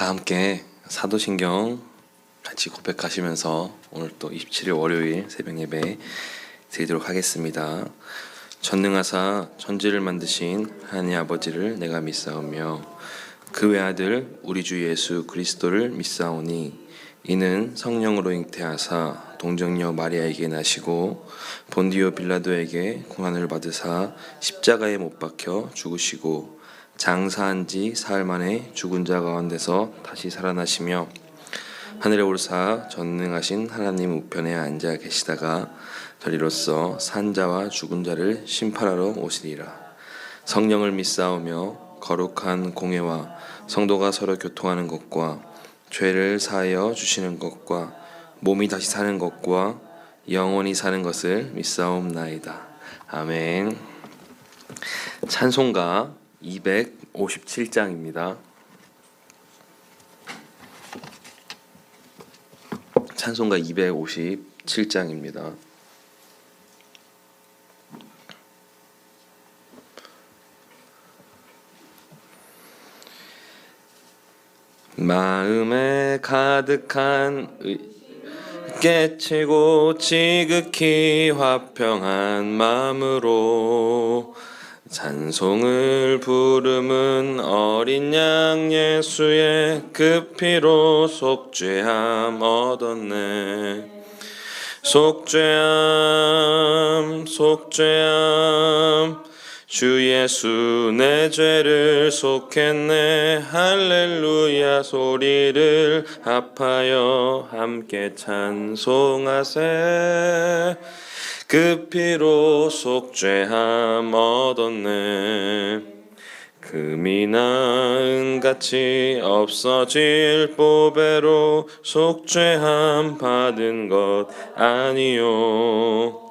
다 함께 사도신경 같이 고백하시면서 오늘 또 27일 월요일 새벽 예배 드리도록 하겠습니다. 전능하사 천지를 만드신 하나님 아버지를 내가 믿사오며 그 외아들 우리 주 예수 그리스도를 믿사오니 이는 성령으로 잉태하사 동정녀 마리아에게 나시고 본디오 빌라도에게 고난을 받으사 십자가에 못 박혀 죽으시고 장사한 지 사흘 만에 죽은 자 가운데서 다시 살아나시며 하늘에 오르사 전능하신 하나님 우편에 앉아 계시다가 저리로서 산 자와 죽은 자를 심판하러 오시리라. 성령을 믿사오며 거룩한 공회와 성도가 서로 교통하는 것과 죄를 사하여 주시는 것과 몸이 다시 사는 것과 영원히 사는 것을 믿사옵나이다. 아멘. 찬송가 257장입니다. 찬송가 257장입니다. 마음에 가득한 깨치고 지극히 화평한 마음으로 찬송을 부름은 어린 양 예수의 그 피로 속죄함 얻었네. 속죄함 속죄함 주 예수 내 죄를 속했네. 할렐루야 소리를 합하여 함께 찬송하세. 그 피로 속죄함 얻었네. 금이나 은같이 없어질 보배로 속죄함 받은 것 아니요.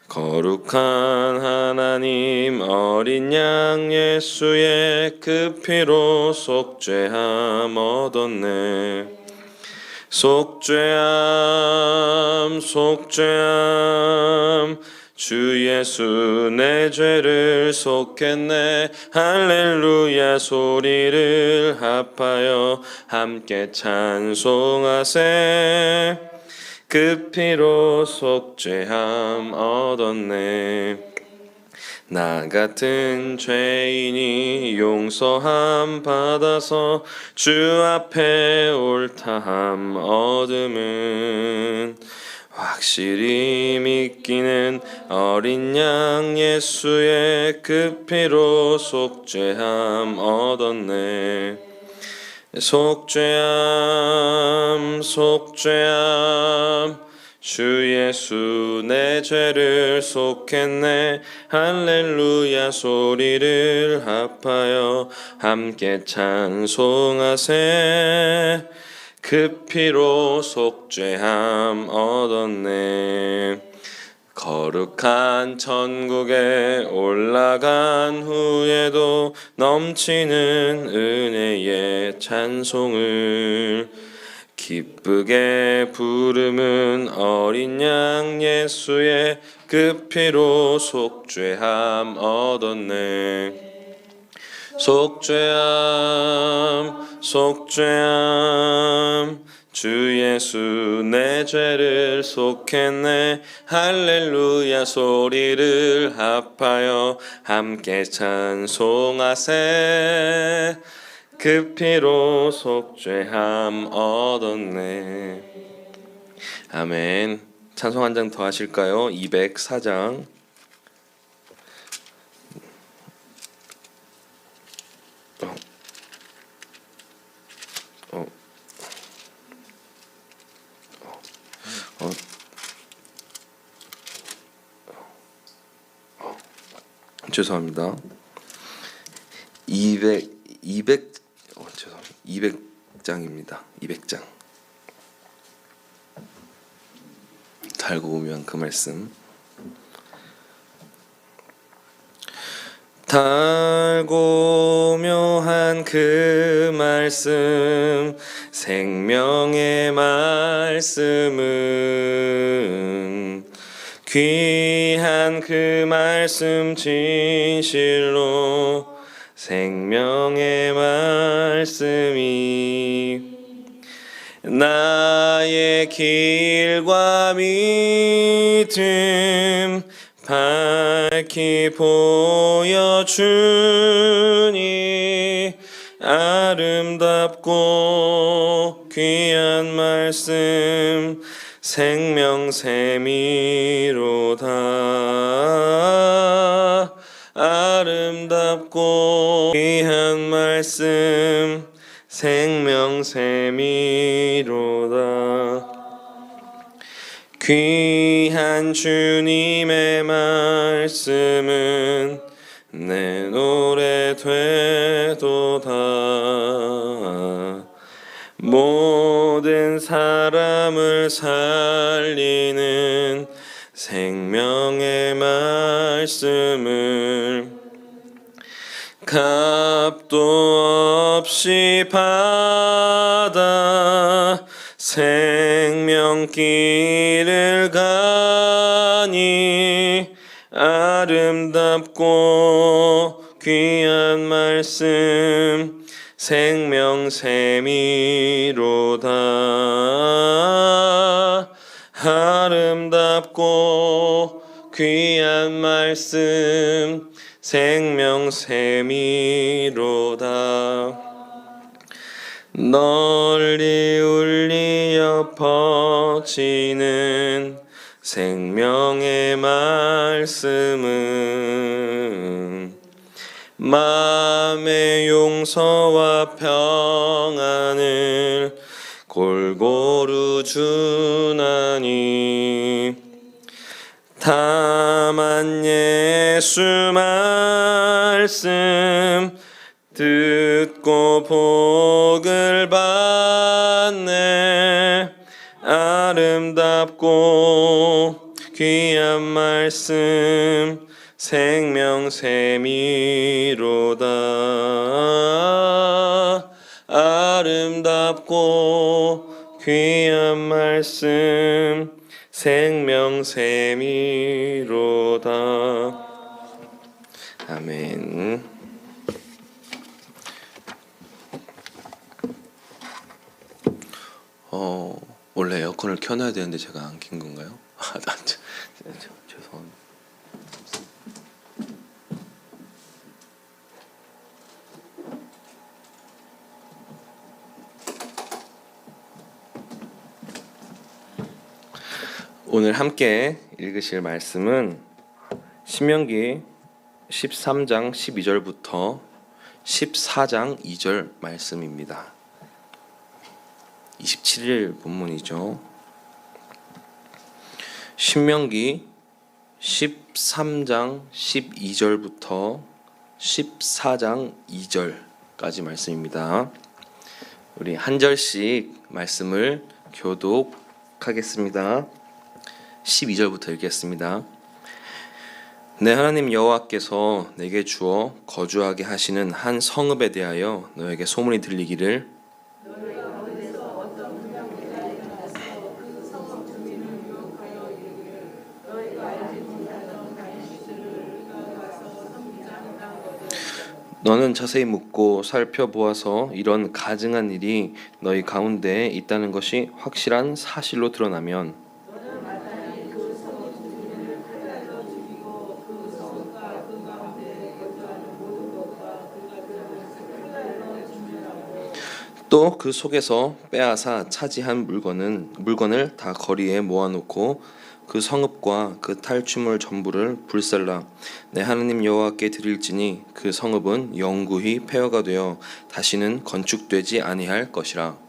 거룩한 하나님 어린 양 예수의 그 피로 속죄함 얻었네. 속죄함 속죄함 주 예수 내 죄를 속했네. 할렐루야 소리를 합하여 함께 찬송하세. 그 피로 속죄함 얻었네. 나 같은 죄인이 용서함 받아서 주 앞에 옳다함 얻음은 확실히 믿기는 어린 양 예수의 그 피로 속죄함 얻었네. 속죄함 속죄함 주 예수 내 죄를 속했네. 할렐루야 소리를 합하여 함께 찬송하세. 그 피로 속죄함 얻었네. 거룩한 천국에 올라간 후에도 넘치는 은혜의 찬송을 기쁘게 부름은 어린 양 예수의 그 피로 속죄함 얻었네. 속죄함 속죄함 주 예수 내 죄를 속했네. 할렐루야 소리를 합하여 함께 찬송하세. 그 피로 속죄함 얻었네. 아멘. 찬송 한 장 더 하실까요? 204장. 죄송합니다. 200장입니다. 200장. 달고 오면 그 말씀. 달고 묘한 그 말씀 생명의 말씀은 귀한 그 말씀 진실로 생명의 말씀이 나의 길과 믿음 밝히 보여주니 아름답고 귀한 말씀 생명샘이로다. 아름답고 귀한 말씀 생명샘이로다. 귀한 주님의 말씀은 내 노래 되도다. 모든 사람을 살리는 생명의 말씀을 값도 없이 받아 생명길을 가니 아름답고 귀한 말씀 생명샘이로다. 아름답고 귀한 말씀 생명샘이로다. 널리 울리어 퍼지는 생명의 말씀은 마음의 용서와 평안을 골고루 주나니 다만 예수 말씀 듣고 복을 받네. 아름답고 귀한 말씀 생명샘이로다. 아름답고 귀한 말씀 생명샘이로다. 아멘. 원래 에어컨을 켜놔야 되는데 제가 안 켠 건가요? 죄송합니다. 오늘 함께 읽으실 말씀은 신명기 13장 12절부터 14장 2절 말씀입니다. 27일 본문이죠. 신명기 13장 12절부터 14장 2절까지 말씀입니다. 우리 한 절씩 말씀을 교독하겠습니다. 12절부터 읽겠습니다. 내 하나님 여호와께서 내게 주어 거주하게 하시는 한 성읍에 대하여 너에게 소문이 들리기를 너는 자세히 묻고 살펴보아서 이런 가증한 일이 너희 가운데에 있다는 것이 확실한 사실로 드러나면 또 그 속에서 빼앗아 차지한 물건을 다 거리에 모아놓고 그 성읍과 그 탈취물 전부를 불살라 내 하나님 여호와께 드릴지니 그 성읍은 영구히 폐허가 되어 다시는 건축되지 아니할 것이라.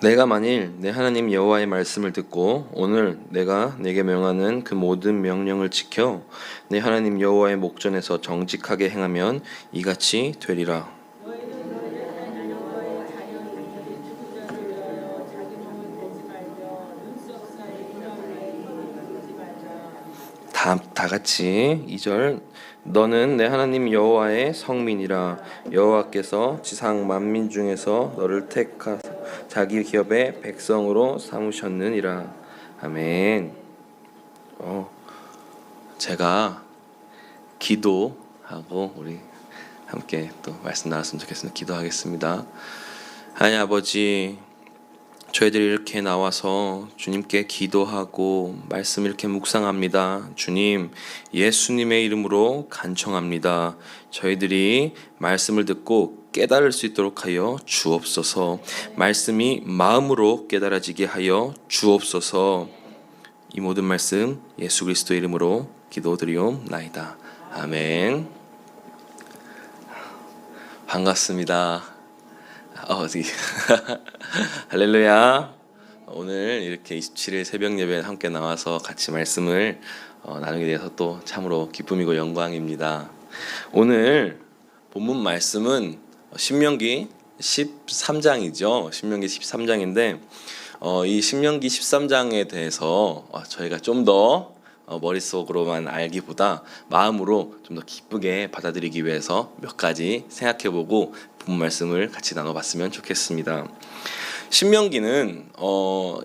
내가 만일 내 하나님 여호와의 말씀을 듣고 오늘 내가 내게 명하는 그 모든 명령을 지켜 내 하나님 여호와의 목전에서 정직하게 행하면 이같이 되리라. 다 같이 2절. 너는 내 하나님 여호와의 성민이라. 여호와께서 지상 만민 중에서 너를 택하사 자기 기업의 백성으로 삼으셨느니라. 아멘. 제가 기도하고 우리 함께 또 말씀 나눴으면 좋겠습니다. 기도하겠습니다. 하나님 아버지, 저희들이 이렇게 나와서 주님께 기도하고 말씀 이렇게 묵상합니다. 주님, 예수님의 이름으로 간청합니다. 저희들이 말씀을 듣고 깨달을 수 있도록 하여 주옵소서. 말씀이 마음으로 깨달아지게 하여 주옵소서. 이 모든 말씀 예수 그리스도의 이름으로 기도드리옵나이다. 아멘. 반갑습니다. 할렐루야. 오늘 이렇게 27일 새벽 예배에 함께 나와서 같이 말씀을 나누게 돼서 또 참으로 기쁨이고 영광입니다. 오늘 본문 말씀은 신명기 13장이죠. 신명기 13장인데 이 신명기 13장에 대해서 저희가 좀 더 머릿속으로만 알기보다 마음으로 좀 더 기쁘게 받아들이기 위해서 몇 가지 생각해보고 본 말씀을 같이 나눠봤으면 좋겠습니다. 신명기는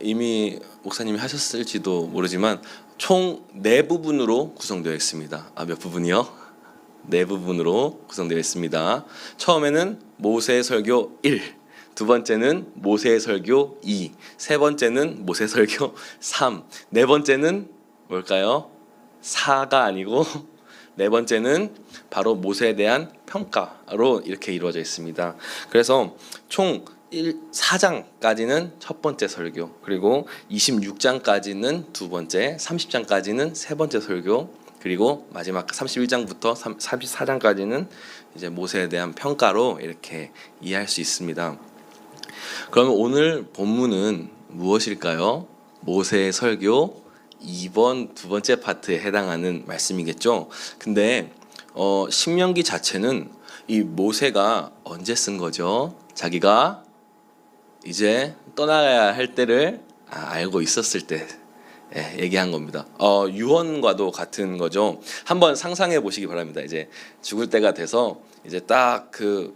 이미 목사님이 하셨을지도 모르지만 총 4부분으로 구성되어 있습니다. 몇 부분이요? 4부분으로 구성되어 있습니다. 처음에는 모세 설교 1, 두 번째는 모세 설교 2, 세 번째는 모세 설교 3, 네 번째는 뭘까요? 4가 아니고 네 번째는 바로 모세에 대한 평가로 이렇게 이루어져 있습니다. 그래서 총 4장까지는 첫 번째 설교, 그리고 26장까지는 두 번째, 30장까지는 세 번째 설교, 그리고 마지막 31장부터 34장까지는 이제 모세에 대한 평가로 이렇게 이해할 수 있습니다. 그러면 오늘 본문은 무엇일까요? 모세의 설교 2번 두 번째 파트에 해당하는 말씀이겠죠. 근데 신명기 자체는 이 모세가 언제 쓴 거죠? 자기가 이제 떠나야 할 때를 알고 있었을 때 얘기한 겁니다. 유언과도 같은 거죠. 한번 상상해 보시기 바랍니다. 이제 죽을 때가 돼서 이제 딱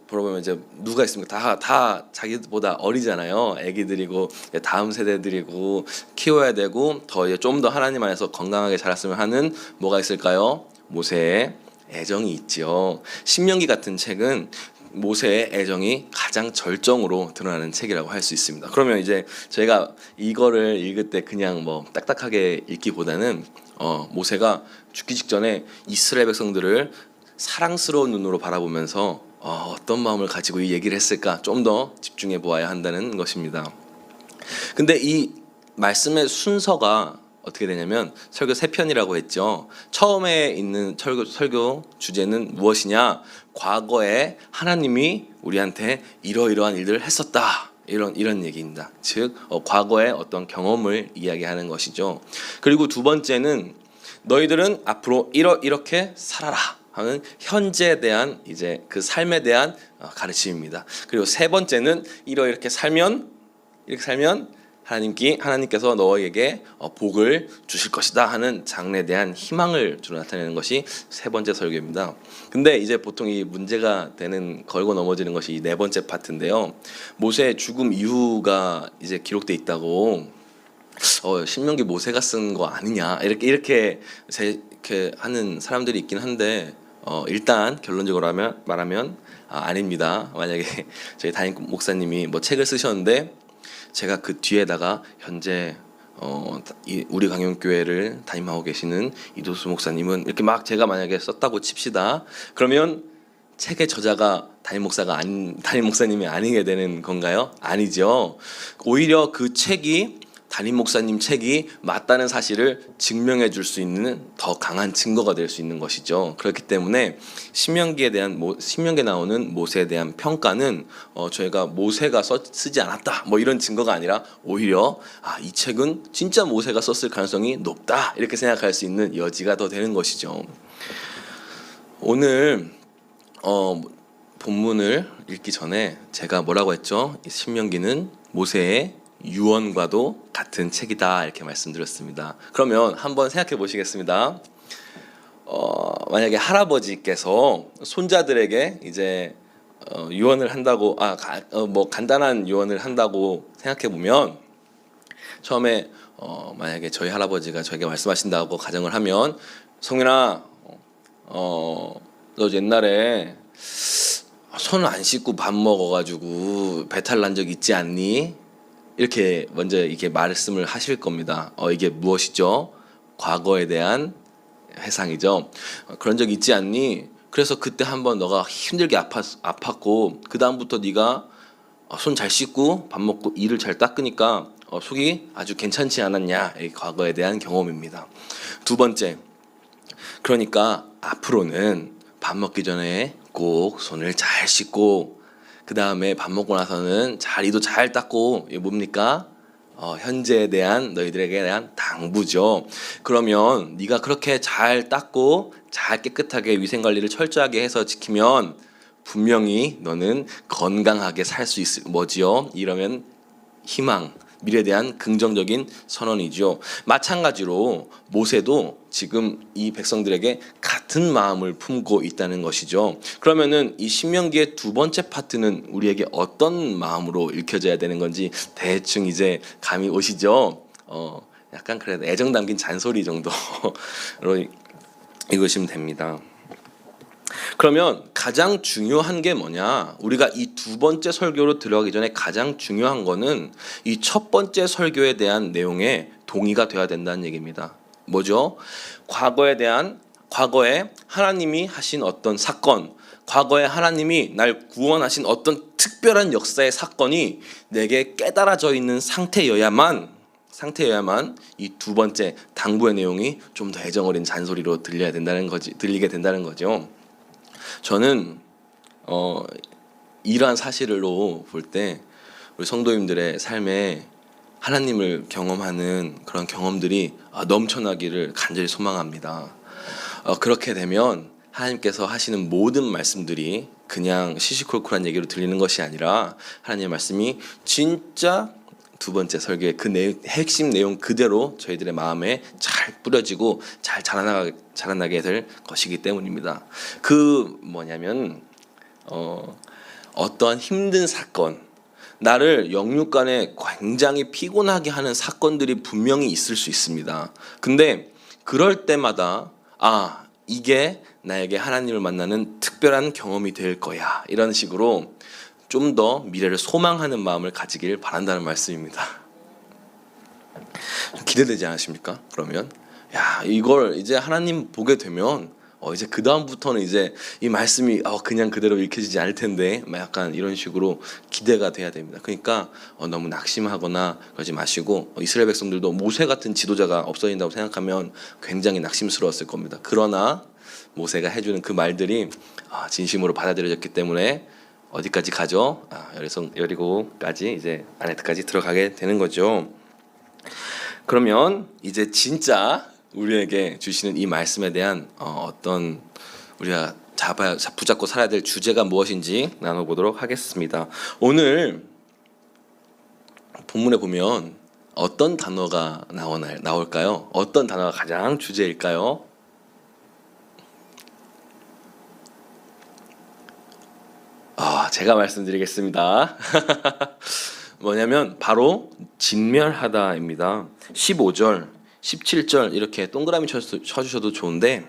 보러보면 이제 누가 있습니까? 다 자기보다 어리잖아요. 애기들이고 다음 세대들이고 키워야 되고 좀 더 하나님 안에서 건강하게 자랐으면 하는 뭐가 있을까요? 모세의 애정이 있지요. 신명기 같은 책은 모세의 애정이 가장 절정으로 드러나는 책이라고 할 수 있습니다. 그러면 이제 저희가 이거를 읽을 때 그냥 딱딱하게 읽기보다는 모세가 죽기 직전에 이스라엘 백성들을 사랑스러운 눈으로 바라보면서 어떤 마음을 가지고 이 얘기를 했을까 좀 더 집중해 보아야 한다는 것입니다. 근데 이 말씀의 순서가 어떻게 되냐면 설교 3편이라고 했죠. 처음에 있는 설교 주제는 무엇이냐? 과거에 하나님이 우리한테 이러이러한 일들을 했었다. 이런 얘기입니다. 즉 과거의 어떤 경험을 이야기하는 것이죠. 그리고 두 번째는 너희들은 앞으로 이렇게 살아라 하는 현재에 대한 이제 그 삶에 대한 가르침입니다. 그리고 세 번째는 이렇게 살면 하나님께서 너에게 복을 주실 것이다 하는 장래에 대한 희망을 주로 나타내는 것이 세 번째 설교입니다. 근데 이제 보통 이 문제가 되는 걸고 넘어지는 것이 이 네 번째 파트인데요. 모세의 죽음 이후가 이제 기록돼 있다고 신명기 모세가 쓴 거 아니냐 이렇게 하는 사람들이 있긴 한데 일단 결론적으로 말하면 아닙니다. 만약에 저희 담임 목사님이 책을 쓰셨는데 제가 그 뒤에다가 현재 우리 강영교회를 담임하고 계시는 이도수 목사님은 이렇게 제가 만약에 썼다고 칩시다. 그러면 책의 저자가 담임 목사님이 아니게 되는 건가요? 아니죠. 오히려 그 책이 담임 목사님 책이 맞다는 사실을 증명해 줄 수 있는 더 강한 증거가 될 수 있는 것이죠. 그렇기 때문에 신명기에 나오는 모세에 대한 평가는 저희가 모세가 쓰지 않았다 이런 증거가 아니라 오히려 이 책은 진짜 모세가 썼을 가능성이 높다 이렇게 생각할 수 있는 여지가 더 되는 것이죠. 오늘 본문을 읽기 전에 제가 뭐라고 했죠? 이 신명기는 모세의 유언과도 같은 책이다 이렇게 말씀드렸습니다. 그러면 한번 생각해 보시겠습니다. 만약에 할아버지께서 손자들에게 이제 유언을 한다고 뭐 간단한 유언을 한다고 생각해 보면 처음에 만약에 저희 할아버지가 저에게 말씀하신다고 가정을 하면 성민아 너 옛날에 손 안 씻고 밥 먹어가지고 배탈 난 적 있지 않니? 이렇게 먼저 이렇게 말씀을 하실 겁니다. 이게 무엇이죠? 과거에 대한 회상이죠. 그런 적 있지 않니? 그래서 그때 한번 너가 힘들게 아팠고 그 다음부터 네가 손 잘 씻고 밥 먹고 이를 잘 닦으니까 속이 아주 괜찮지 않았냐? 이 과거에 대한 경험입니다. 두 번째, 그러니까 앞으로는 밥 먹기 전에 꼭 손을 잘 씻고 그 다음에 밥 먹고 나서는 이도 잘 닦고 이게 뭡니까? 현재에 대한 너희들에게 대한 당부죠. 그러면 네가 그렇게 잘 닦고 잘 깨끗하게 위생관리를 철저하게 해서 지키면 분명히 너는 건강하게 살 수 있을 뭐지요? 이러면 희망, 미래에 대한 긍정적인 선언이죠. 마찬가지로 모세도 지금 이 백성들에게 같은 마음을 품고 있다는 것이죠. 그러면은 이 신명기의 두 번째 파트는 우리에게 어떤 마음으로 읽혀져야 되는 건지 대충 이제 감이 오시죠. 약간 그래도 애정 담긴 잔소리 정도로 읽으시면 됩니다. 그러면 가장 중요한 게 뭐냐? 우리가 이 두 번째 설교로 들어가기 전에 가장 중요한 거는 이 첫 번째 설교에 대한 내용에 동의가 돼야 된다는 얘기입니다. 뭐죠? 과거에 하나님이 하신 어떤 사건, 과거에 하나님이 날 구원하신 어떤 특별한 역사의 사건이 내게 깨달아져 있는 상태여야만 이 두 번째 당부의 내용이 좀 더 애정 어린 잔소리로 들리게 된다는 거죠. 저는 이러한 사실로 볼 때 우리 성도님들의 삶에 하나님을 경험하는 그런 경험들이 넘쳐나기를 간절히 소망합니다. 그렇게 되면 하나님께서 하시는 모든 말씀들이 그냥 시시콜콜한 얘기로 들리는 것이 아니라 하나님의 말씀이 진짜 두 번째 설교의 그 핵심 내용 그대로 저희들의 마음에 잘 뿌려지고 잘 자라나게 될 것이기 때문입니다. 그 뭐냐면 어떠한 힘든 사건, 나를 영육간에 굉장히 피곤하게 하는 사건들이 분명히 있을 수 있습니다. 근데 그럴 때마다 이게 나에게 하나님을 만나는 특별한 경험이 될 거야, 이런 식으로 좀 더 미래를 소망하는 마음을 가지길 바란다는 말씀입니다. 기대되지 않으십니까? 그러면 이걸 이제 하나님 보게 되면 이제 그 다음부터는 이제 이 말씀이 그냥 그대로 읽혀지지 않을 텐데 약간 이런 식으로 기대가 돼야 됩니다. 그러니까 너무 낙심하거나 그러지 마시고, 이스라엘 백성들도 모세 같은 지도자가 없어진다고 생각하면 굉장히 낙심스러웠을 겁니다. 그러나 모세가 해주는 그 말들이 진심으로 받아들여졌기 때문에 어디까지 가죠? 여리고까지 이제 아네트까지 들어가게 되는 거죠. 그러면 이제 진짜 우리에게 주시는 이 말씀에 대한 어떤 우리가 붙잡고 살아야 될 주제가 무엇인지 나눠보도록 하겠습니다. 오늘 본문에 보면 어떤 단어가 나올까요? 어떤 단어가 가장 주제일까요? 제가 말씀드리겠습니다. 뭐냐면 바로 진멸하다입니다. 15절, 17절 이렇게 동그라미 쳐주셔도 좋은데,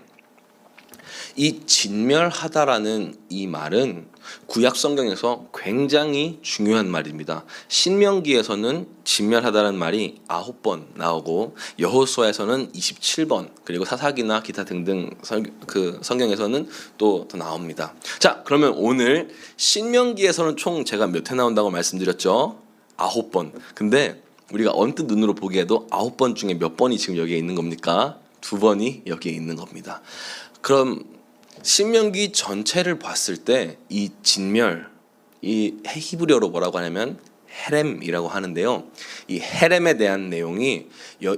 이 진멸하다라는 이 말은 구약 성경에서 굉장히 중요한 말입니다. 신명기에서는 진멸하다라는 말이 9번 나오고 여호수아에서는 27번, 그리고 사사기나 기타 등등 그 성경에서는 또 더 나옵니다. 자, 그러면 오늘 신명기에서는 총 제가 몇 회 나온다고 말씀드렸죠? 9번. 근데 우리가 언뜻 눈으로 보기에도 9번 중에 몇 번이 지금 여기에 있는 겁니까? 2번이 여기에 있는 겁니다. 그럼 신명기 전체를 봤을 때 이 진멸, 이 히브리어로 뭐라고 하냐면 헤렘이라고 하는데요. 이 헤렘에 대한 내용이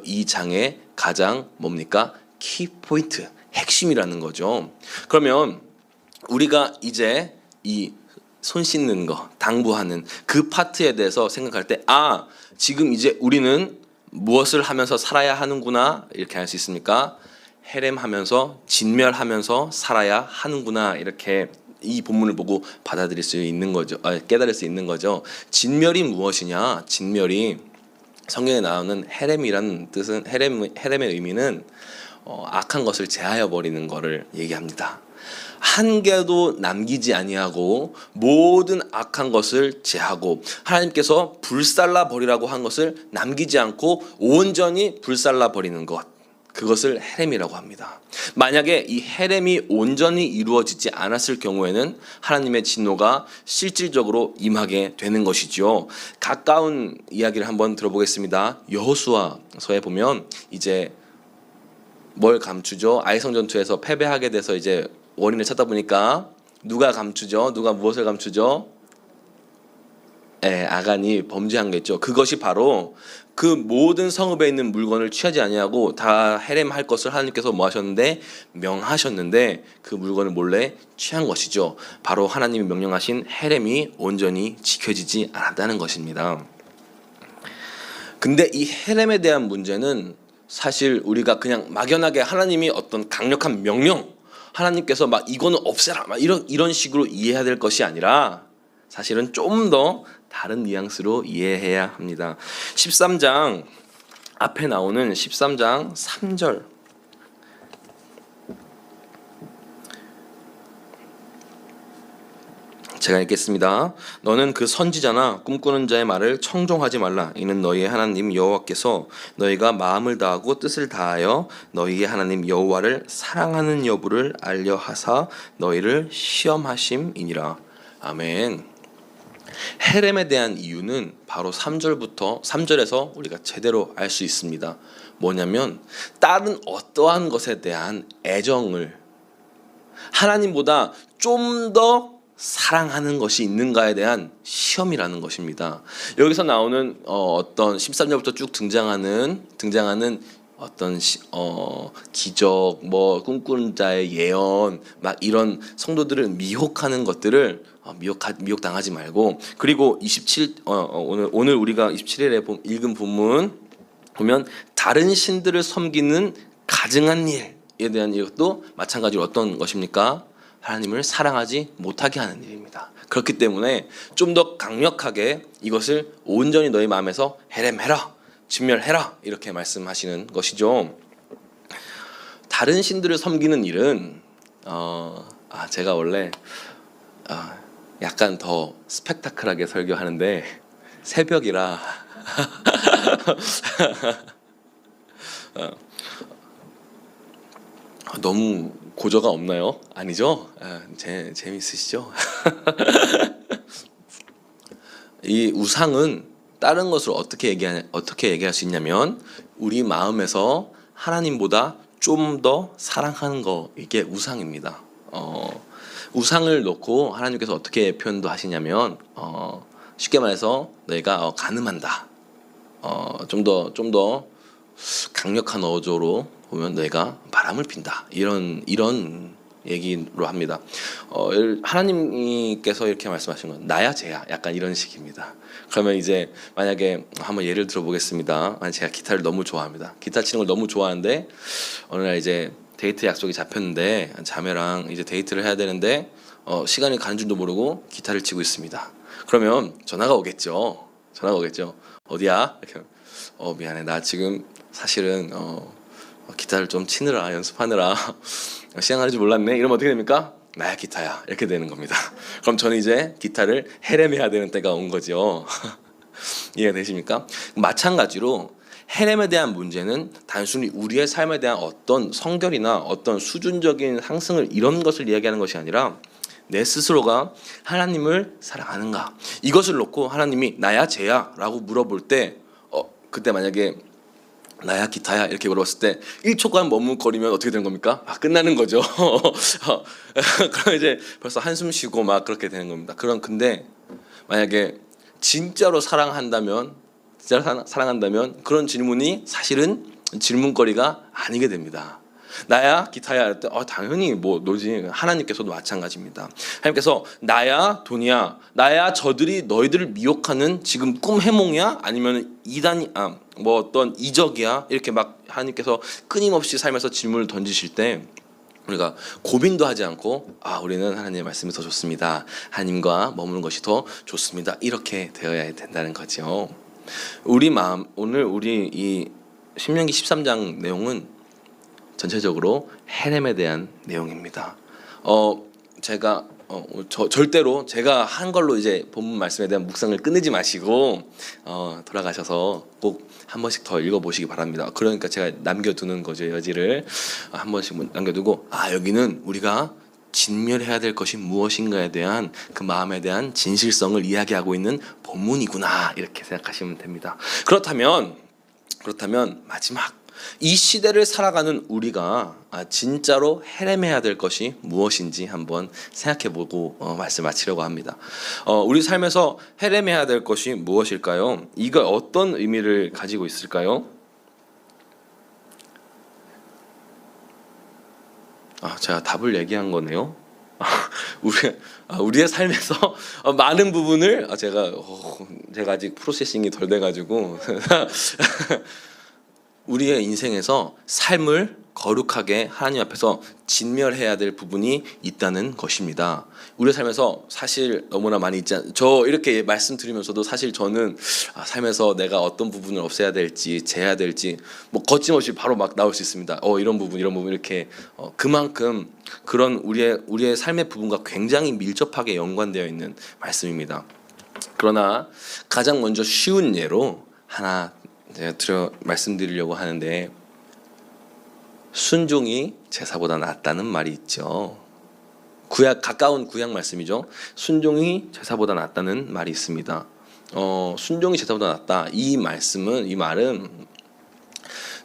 이 장의 가장 뭡니까? 키포인트, 핵심이라는 거죠. 그러면 우리가 이제 이 손 씻는 거, 당부하는 그 파트에 대해서 생각할 때 지금 이제 우리는 무엇을 하면서 살아야 하는구나, 이렇게 할 수 있습니까? 헤렘하면서 진멸하면서 살아야 하는구나, 이렇게 이 본문을 보고 받아들일 수 있는 거죠. 깨달을 수 있는 거죠. 진멸이 무엇이냐? 진멸이 성경에 나오는 헤렘이라는 뜻은 헤렘의 의미는 악한 것을 제하여 버리는 것을 얘기합니다. 한 개도 남기지 아니하고 모든 악한 것을 제하고, 하나님께서 불살라 버리라고 한 것을 남기지 않고 온전히 불살라 버리는 것, 그것을 헤렘이라고 합니다. 만약에 이 헤렘이 온전히 이루어지지 않았을 경우에는 하나님의 진노가 실질적으로 임하게 되는 것이죠. 가까운 이야기를 한번 들어보겠습니다. 여호수아서에 보면 이제 뭘 감추죠? 아이성 전투에서 패배하게 돼서 이제 원인을 찾다 보니까 누가 감추죠? 누가 무엇을 감추죠? 아간이 범죄한 게 있죠. 그것이 바로 그 모든 성읍에 있는 물건을 취하지 아니하고 다 헤렘할 것을 하나님께서 뭐 하셨는데? 명하셨는데 그 물건을 몰래 취한 것이죠. 바로 하나님이 명령하신 헤렘이 온전히 지켜지지 않았다는 것입니다. 근데 이 헤렘에 대한 문제는 사실 우리가 그냥 막연하게 하나님이 어떤 강력한 명령, 하나님께서 막 이거는 없애라, 막 이런 식으로 이해해야 될 것이 아니라 사실은 좀 더 다른 뉘앙스로 이해해야 합니다. 13장 앞에 나오는 13장 3절, 제가 읽겠습니다. 너는 그 선지자나 꿈꾸는 자의 말을 청종하지 말라. 이는 너희의 하나님 여호와께서 너희가 마음을 다하고 뜻을 다하여 너희의 하나님 여호와를 사랑하는 여부를 알려 하사 너희를 시험하심이니라. 아멘. 헤렘에 대한 이유는 바로 3절에서 우리가 제대로 알 수 있습니다. 뭐냐면 다른 어떠한 것에 대한 애정을 하나님보다 좀 더 사랑하는 것이 있는가에 대한 시험이라는 것입니다. 여기서 나오는 어떤 13절부터 쭉 등장하는 어떤 기적, 뭐 꿈꾸는 자의 예언, 막 이런 성도들을 미혹하는 것들을 미혹당하지 말고, 그리고 27 오늘 우리가 27일에 읽은 본문 보면 다른 신들을 섬기는 가증한 일에 대한 이것도 마찬가지로 어떤 것입니까? 하나님을 사랑하지 못하게 하는 일입니다. 그렇기 때문에 좀 더 강력하게 이것을 온전히 너희 마음에서 헤렘해라, 진멸해라, 이렇게 말씀하시는 것이죠. 다른 신들을 섬기는 일은 제가 원래 약간 더 스펙타클하게 설교하는데 새벽이라 너무 고저가 없나요? 아니죠? 재밌으시죠? 이 우상은 다른 것을 어떻게 얘기할 수 있냐면 우리 마음에서 하나님보다 좀 더 사랑하는 거, 이게 우상입니다. 우상을 놓고 하나님께서 어떻게 표현도 하시냐면 쉽게 말해서 너희가 가늠한다. 좀 더 강력한 어조로 보면 너희가 바람을 핀다. 이런 얘기로 합니다. 하나님께서 이렇게 말씀하신 건 나야 쟤야, 약간 이런 식입니다. 그러면 이제 만약에 한번 예를 들어보겠습니다. 제가 기타를 너무 좋아합니다. 기타 치는 걸 너무 좋아하는데 어느 날 이제 데이트 약속이 잡혔는데 자매랑 이제 데이트를 해야 되는데 시간이 가는 줄도 모르고 기타를 치고 있습니다. 그러면 전화가 오겠죠. 어디야? 이렇게, 미안해, 나 지금 사실은 기타를 좀 치느라, 연습하느라 시간 가는 줄 몰랐네. 이러면 어떻게 됩니까? 나야 기타야, 이렇게 되는 겁니다. 그럼 저는 이제 기타를 헤렘해야 되는 때가 온 거죠. 이해가 되십니까? 마찬가지로 헤렘에 대한 문제는 단순히 우리의 삶에 대한 어떤 성결이나 어떤 수준적인 상승을, 이런 것을 이야기하는 것이 아니라 내 스스로가 하나님을 사랑하는가, 이것을 놓고 하나님이 나야 쟤야 라고 물어볼 때 그때 만약에 나야 기타야 이렇게 물어봤을 때 1초간 머뭇거리면 어떻게 되는 겁니까? 끝나는 거죠. 그럼 이제 벌써 한숨 쉬고 막 그렇게 되는 겁니다. 근데 만약에 진짜로 사랑한다면 그런 질문이 사실은 질문거리가 아니게 됩니다. 나야 기타야 할 때 당연히 뭐 너지. 하나님께서도 마찬가지입니다. 하나님께서 나야 돈이야, 나야 저들이 너희들을 미혹하는 지금 꿈 해몽이야, 아니면 이단이 뭐 어떤 이적이야 이렇게 막 하나님께서 끊임없이 삶에서 질문을 던지실 때 우리가 고민도 하지 않고 우리는 하나님의 말씀이 더 좋습니다. 하나님과 머무는 것이 더 좋습니다. 이렇게 되어야 된다는 거죠. 우리 마음 오늘 우리 이 신명기 13장 내용은 전체적으로 헤렘에 대한 내용입니다. 제가 절대로 제가 한 걸로 이제 본문 말씀에 대한 묵상을 끝내지 마시고 돌아가셔서 꼭 한 번씩 더 읽어보시기 바랍니다. 그러니까 제가 남겨두는 거죠. 여지를 한 번씩 남겨두고 여기는 우리가 진멸해야 될 것이 무엇인가에 대한 그 마음에 대한 진실성을 이야기하고 있는 본문이구나 이렇게 생각하시면 됩니다. 그렇다면 마지막 이 시대를 살아가는 우리가 진짜로 헤렘해야 될 것이 무엇인지 한번 생각해보고 말씀 마치려고 합니다. 우리 삶에서 헤렘해야 될 것이 무엇일까요? 이거 어떤 의미를 가지고 있을까요? 제가 답을 얘기한 거네요. 우리의 삶에서 많은 부분을 제가 아직 프로세싱이 덜 돼가지고 우리의 인생에서 삶을 거룩하게 하나님 앞에서 진멸해야 될 부분이 있다는 것입니다. 우리의 삶에서 사실 너무나 많이 있지 저 이렇게 말씀드리면서도 사실 저는 삶에서 내가 어떤 부분을 없애야 될지 제해야 될지 뭐 거침없이 바로 막 나올 수 있습니다. 이런 부분 이렇게 그만큼 그런 우리의 삶의 부분과 굉장히 밀접하게 연관되어 있는 말씀입니다. 그러나 가장 먼저 쉬운 예로 하나 제가 말씀드리려고 하는데 순종이 제사보다 낫다는 말이 있죠. 가까운 구약 말씀이죠. 순종이 제사보다 낫다는 말이 있습니다. 순종이 제사보다 낫다. 이 말은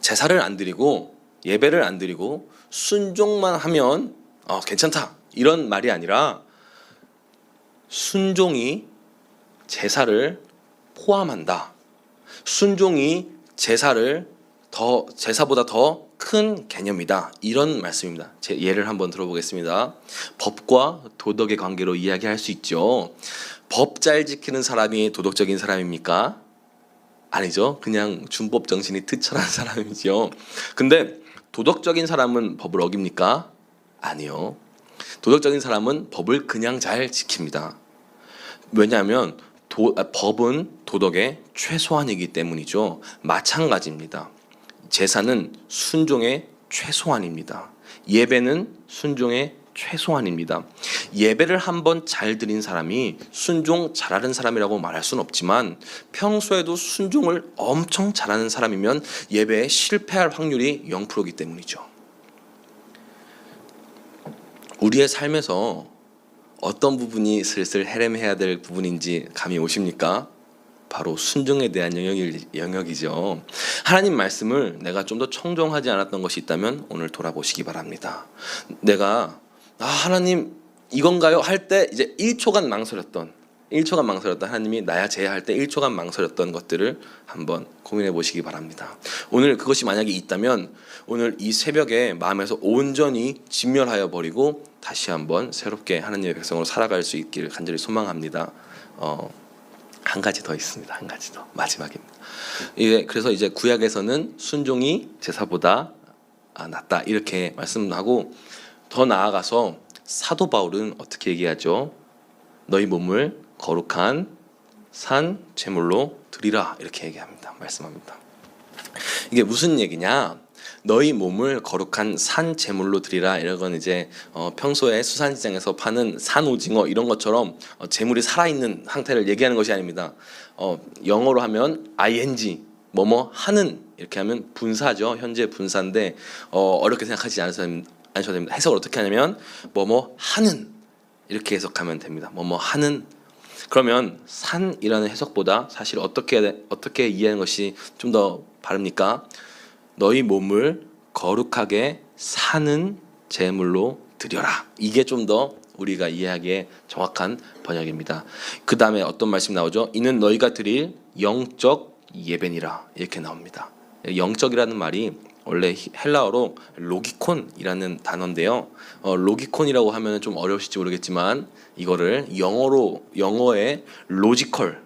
제사를 안 드리고 예배를 안 드리고 순종만 하면 괜찮다 이런 말이 아니라 순종이 제사를 포함한다. 순종이 제사보다 더 큰 개념이다. 이런 말씀입니다. 제 예를 한번 들어보겠습니다. 법과 도덕의 관계로 이야기할 수 있죠. 법 잘 지키는 사람이 도덕적인 사람입니까? 아니죠. 그냥 준법 정신이 투철한 사람이죠. 근데 도덕적인 사람은 법을 어깁니까? 아니요. 도덕적인 사람은 법을 그냥 잘 지킵니다. 왜냐하면 법은 도덕의 최소한이기 때문이죠. 마찬가지입니다. 제사는 순종의 최소한입니다. 예배는 순종의 최소한입니다. 예배를 한번 잘 드린 사람이 순종 잘하는 사람이라고 말할 수는 없지만 평소에도 순종을 엄청 잘하는 사람이면 예배에 실패할 확률이 0%이기 때문이죠. 우리의 삶에서 어떤 부분이 슬슬 헤렘해야 될 부분인지 감이 오십니까? 바로 순종에 대한 영역이죠. 하나님 말씀을 내가 좀 더 청종하지 않았던 것이 있다면 오늘 돌아보시기 바랍니다. 내가 하나님 이건가요? 할 때 이제 1초간 망설였던 하나님이 나야 쟤야 할 때 1초간 망설였던 것들을 한번 고민해 보시기 바랍니다. 오늘 그것이 만약에 있다면 오늘 이 새벽에 마음에서 온전히 진멸하여 버리고 다시 한번 새롭게 하나님의 백성으로 살아갈 수 있기를 간절히 소망합니다. 한 가지 더 있습니다. 한 가지 더 마지막입니다. 그래서 이제 구약에서는 순종이 제사보다 낫다 이렇게 말씀하고 더 나아가서 사도 바울은 어떻게 얘기하죠? 너희 몸을 거룩한 산 제물로 드리라 이렇게 말씀합니다. 이게 무슨 얘기냐? 너희 몸을 거룩한 산 제물로 드리라. 이런 건 이제 평소에 수산시장에서 파는 산 오징어 이런 것처럼 제물이 살아있는 상태를 얘기하는 것이 아닙니다. 영어로 하면 ing 뭐뭐 하는 이렇게 하면 분사죠. 현재 분사인데 어렵게 생각하지 않으셔도 됩니다. 해석을 어떻게 하냐면 뭐뭐 하는 이렇게 해석하면 됩니다. 뭐뭐 하는. 그러면 산이라는 해석보다 사실 어떻게 이해하는 것이 좀 더 바릅니까? 너희 몸을 거룩하게 사는 제물로 드려라. 이게 좀 더 우리가 이해하기에 정확한 번역입니다. 그 다음에 어떤 말씀이 나오죠? 이는 너희가 드릴 영적 예배니라 이렇게 나옵니다. 영적이라는 말이 원래 헬라어로 로기콘이라는 단어인데요. 로기콘이라고 하면 좀 어려우실지 모르겠지만 이거를 영어의 로지컬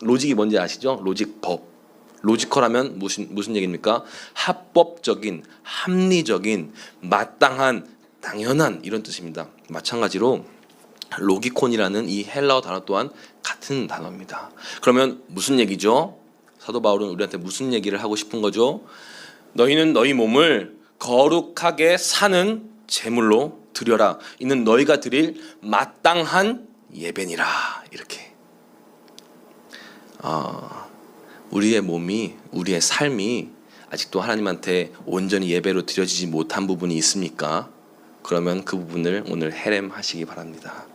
로직이 뭔지 아시죠? 로직 법 로지컬하면 무슨 얘기입니까? 합법적인, 합리적인, 마땅한, 당연한 이런 뜻입니다. 마찬가지로 로기콘이라는 이 헬라어 단어 또한 같은 단어입니다. 그러면 무슨 얘기죠? 사도 바울은 우리한테 무슨 얘기를 하고 싶은 거죠? 너희는 너희 몸을 거룩하게 사는 제물로 드려라. 이는 너희가 드릴 마땅한 예배니라. 이렇게. 우리의 몸이, 우리의 삶이 아직도 하나님한테 온전히 예배로 드려지지 못한 부분이 있습니까? 그러면 그 부분을 오늘 헤렘하시기 바랍니다.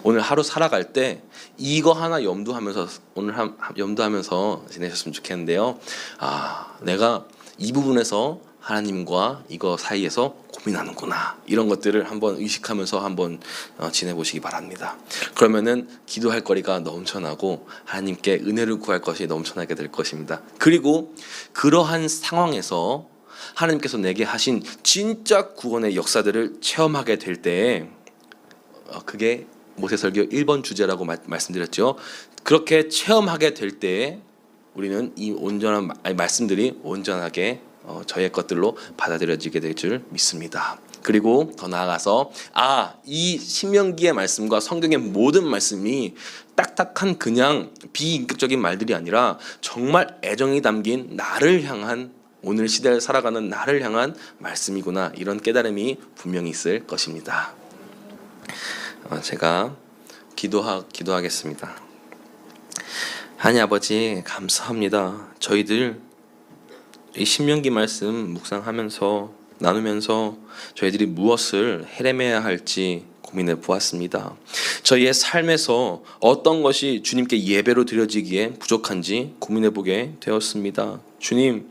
오늘 하루 살아갈 때 이거 하나 염두하면서 지내셨으면 좋겠는데요. 내가 이 부분에서 하나님과 이거 사이에서 고민하는구나. 이런 것들을 한번 의식하면서 한번 지내보시기 바랍니다. 그러면은 기도할 거리가 넘쳐나고 하나님께 은혜를 구할 것이 넘쳐나게 될 것입니다. 그리고 그러한 상황에서 하나님께서 내게 하신 진짜 구원의 역사들을 체험하게 될 때에 그게 모세설교 1번 주제라고 말씀드렸죠. 그렇게 체험하게 될 때에 우리는 이 온전한 말씀들이 온전하게 저의 것들로 받아들여지게 될 줄 믿습니다. 그리고 더 나아가서 이 신명기의 말씀과 성경의 모든 말씀이 딱딱한 그냥 비인격적인 말들이 아니라 정말 애정이 담긴 나를 향한, 오늘 시대를 살아가는 나를 향한 말씀이구나, 이런 깨달음이 분명히 있을 것입니다. 제가 기도하겠습니다. 하나님 아버지, 감사합니다. 저희들 이 신명기 말씀 묵상하면서 나누면서 저희들이 무엇을 헤매야 할지 고민해 보았습니다. 저희의 삶에서 어떤 것이 주님께 예배로 드려지기에 부족한지 고민해 보게 되었습니다. 주님,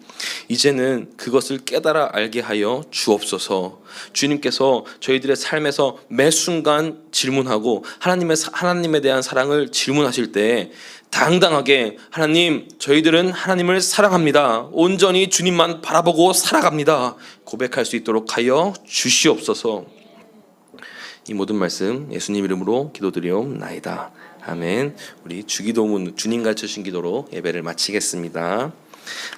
이제는 그것을 깨달아 알게 하여 주옵소서. 주님께서 저희들의 삶에서 매 순간 질문하고 하나님에 대한 사랑을 질문하실 때 당당하게, 하나님, 저희들은 하나님을 사랑합니다, 온전히 주님만 바라보고 살아갑니다, 고백할 수 있도록 하여 주시옵소서. 이 모든 말씀 예수님 이름으로 기도드리옵나이다. 아멘. 우리 주기도문, 주님 가르쳐주신 기도로 예배를 마치겠습니다.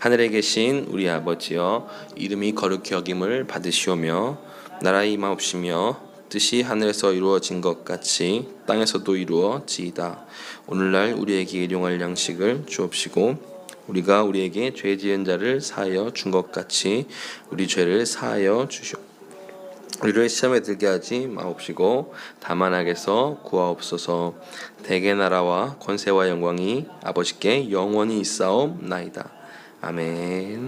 하늘에 계신 우리 아버지여, 이름이 거룩히 여김을 받으시오며 나라의 임하옵시며 뜻이 하늘에서 이루어진 것 같이 땅에서도 이루어지이다. 오늘날 우리에게 일용할 양식을 주옵시고 우리가 우리에게 죄 지은 자를 사하여 준 것 같이 우리 죄를 사하여 주시오. 우리를 시험에 들게 하지 마옵시고 다만 악에서 구하옵소서. 대개 나라와 권세와 영광이 아버지께 영원히 있사옵나이다. 아멘.